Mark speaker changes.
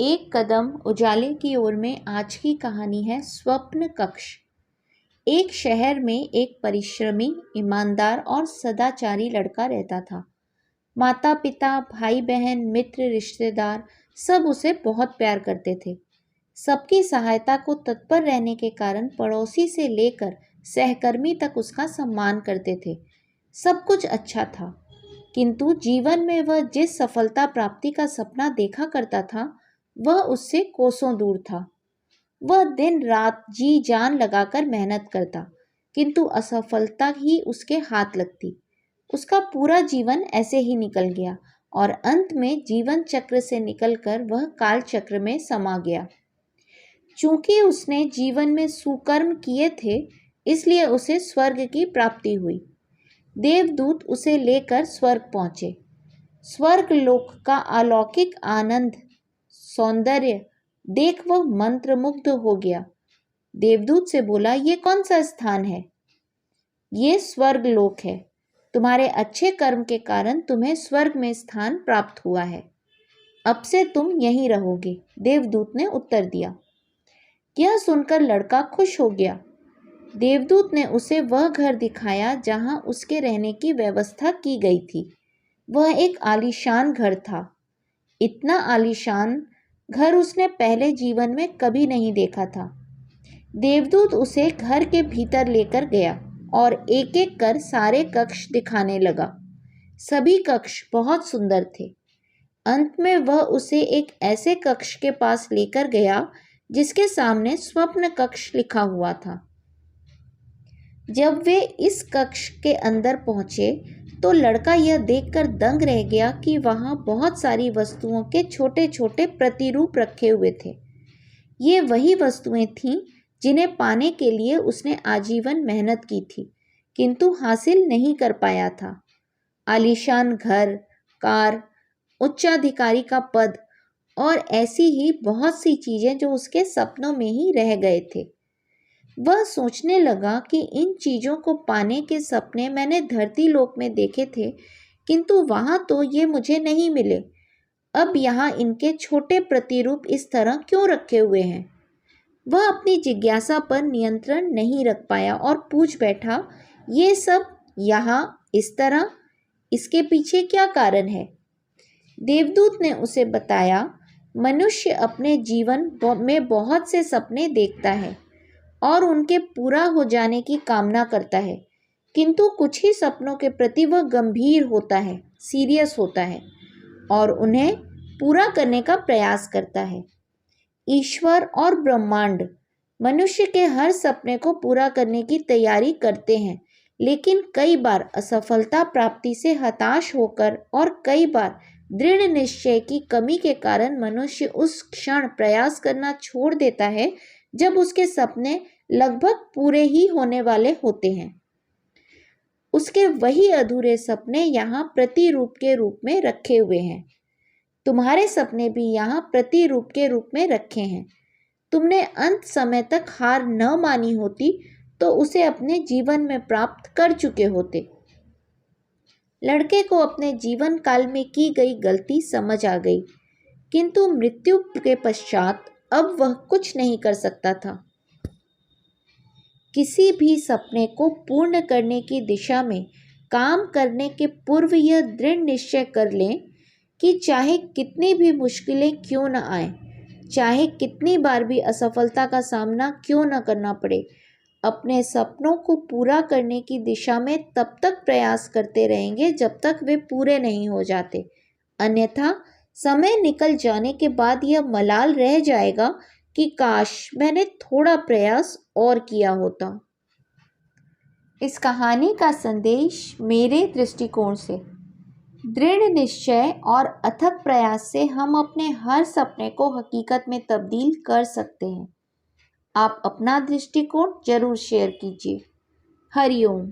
Speaker 1: एक कदम उजाले की ओर में आज की कहानी है स्वप्न कक्ष। एक शहर में एक परिश्रमी, ईमानदार और सदाचारी लड़का रहता था। माता पिता, भाई बहन, मित्र, रिश्तेदार सब उसे बहुत प्यार करते थे। सबकी सहायता को तत्पर रहने के कारण पड़ोसी से लेकर सहकर्मी तक उसका सम्मान करते थे। सब कुछ अच्छा था, किंतु जीवन में वह जिस सफलता प्राप्ति का सपना देखा करता था वह उससे कोसों दूर था। वह दिन रात जी जान लगाकर मेहनत करता, किंतु असफलता ही उसके हाथ लगती। उसका पूरा जीवन ऐसे ही निकल गया और अंत में जीवन चक्र से निकलकर वह काल चक्र में समा गया। चूंकि उसने जीवन में सुकर्म किए थे, इसलिए उसे स्वर्ग की प्राप्ति हुई। देवदूत उसे लेकर स्वर्ग पहुंचे। स्वर्ग लोक का अलौकिक आनंद, सौंदर्य देख वह मंत्रमुग्ध हो गया। देवदूत से बोला, ये कौन सा स्थान है? ये स्वर्ग लोक है। तुम्हारे अच्छे कर्म के कारण तुम्हें स्वर्ग में स्थान प्राप्त हुआ है। अब से तुम यहीं रहोगे, देवदूत ने उत्तर दिया। यह सुनकर लड़का खुश हो गया। देवदूत ने उसे वह घर दिखाया जहां उसके रहने की व्यवस्था की गई थी। वह एक आलीशान घर था। इतना आलीशान घर उसने पहले जीवन में कभी नहीं देखा था। देवदूत उसे घर के भीतर लेकर गया और एक एक कर सारे कक्ष दिखाने लगा। सभी कक्ष बहुत सुंदर थे। अंत में वह उसे एक ऐसे कक्ष के पास लेकर गया जिसके सामने स्वप्न कक्ष लिखा हुआ था। जब वे इस कक्ष के अंदर पहुंचे तो लड़का यह देखकर दंग रह गया कि वहां बहुत सारी वस्तुओं के छोटे छोटे प्रतिरूप रखे हुए थे। ये वही वस्तुएं थीं जिन्हें पाने के लिए उसने आजीवन मेहनत की थी, किंतु हासिल नहीं कर पाया था। आलीशान घर, कार, उच्चाधिकारी का पद और ऐसी ही बहुत सी चीजें जो उसके सपनों में ही रह गए थे। वह सोचने लगा कि इन चीजों को पाने के सपने मैंने धरती लोक में देखे थे, किंतु वहां तो ये मुझे नहीं मिले। अब यहाँ इनके छोटे प्रतिरूप इस तरह क्यों रखे हुए हैं? वह अपनी जिज्ञासा पर नियंत्रण नहीं रख पाया और पूछ बैठा, ये सब यहाँ इस तरह, इसके पीछे क्या कारण है? देवदूत ने उसे बताया, मनुष्य अपने जीवन में बहुत से सपने देखता है और उनके पूरा हो जाने की कामना करता है, किंतु कुछ ही सपनों के प्रति वह गंभीर होता है, सीरियस होता है और उन्हें पूरा करने का प्रयास करता है। ईश्वर और ब्रह्मांड मनुष्य के हर सपने को पूरा करने की तैयारी करते हैं, लेकिन कई बार असफलता प्राप्ति से हताश होकर और कई बार दृढ़ निश्चय की कमी के कारण मनुष्य उस क्षण प्रयास करना छोड़ देता है जब उसके सपने लगभग पूरे ही होने वाले होते हैं। उसके वही अधूरे सपने यहाँ प्रतिरूप के रूप में रखे हुए हैं। तुम्हारे सपने भी यहाँ प्रतिरूप के रूप में रखे हैं। तुमने अंत समय तक हार न मानी होती तो उसे अपने जीवन में प्राप्त कर चुके होते। लड़के को अपने जीवन काल में की गई गलती समझ आ गई, किंतु मृत्यु के पश्चात अब वह कुछ नहीं कर सकता था। किसी भी सपने को पूर्ण करने की दिशा में काम करने के पूर्व यह दृढ़ निश्चय कर लें कि चाहे कितनी भी मुश्किलें क्यों न आए, चाहे कितनी बार भी असफलता का सामना क्यों न करना पड़े, अपने सपनों को पूरा करने की दिशा में तब तक प्रयास करते रहेंगे जब तक वे पूरे नहीं हो जाते। अन्यथा समय निकल जाने के बाद यह मलाल रह जाएगा कि काश मैंने थोड़ा प्रयास और किया होता। इस कहानी का संदेश मेरे दृष्टिकोण से, दृढ़ निश्चय और अथक प्रयास से हम अपने हर सपने को हकीकत में तब्दील कर सकते हैं। आप अपना दृष्टिकोण जरूर शेयर कीजिए। हरिओम।